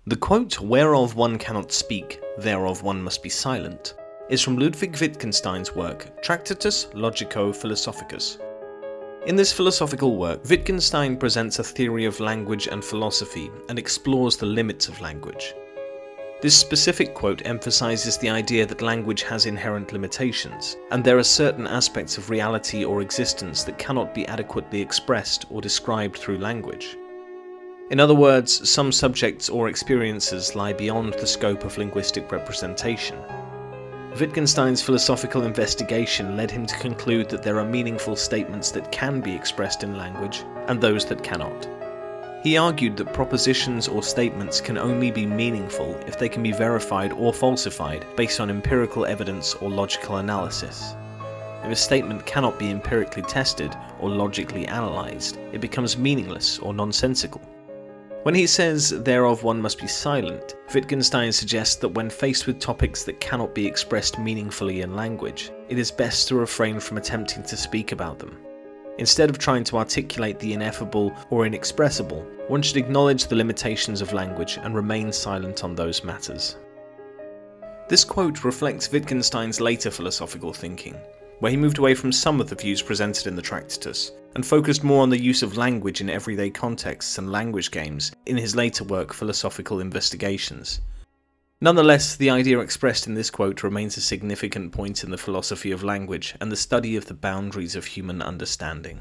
The quote, "Whereof one cannot speak, thereof one must be silent," is from Ludwig Wittgenstein's work, Tractatus Logico-Philosophicus. In this philosophical work, Wittgenstein presents a theory of language and philosophy and explores the limits of language. This specific quote emphasizes the idea that language has inherent limitations, and there are certain aspects of reality or existence that cannot be adequately expressed or described through language. In other words, some subjects or experiences lie beyond the scope of linguistic representation. Wittgenstein's philosophical investigation led him to conclude that there are meaningful statements that can be expressed in language, and those that cannot. He argued that propositions or statements can only be meaningful if they can be verified or falsified based on empirical evidence or logical analysis. If a statement cannot be empirically tested or logically analysed, it becomes meaningless or nonsensical. When he says, "thereof one must be silent," Wittgenstein suggests that when faced with topics that cannot be expressed meaningfully in language, it is best to refrain from attempting to speak about them. Instead of trying to articulate the ineffable or inexpressible, one should acknowledge the limitations of language and remain silent on those matters. This quote reflects Wittgenstein's later philosophical thinking, where he moved away from some of the views presented in the Tractatus, and focused more on the use of language in everyday contexts and language games in his later work, Philosophical Investigations. Nonetheless, the idea expressed in this quote remains a significant point in the philosophy of language and the study of the boundaries of human understanding.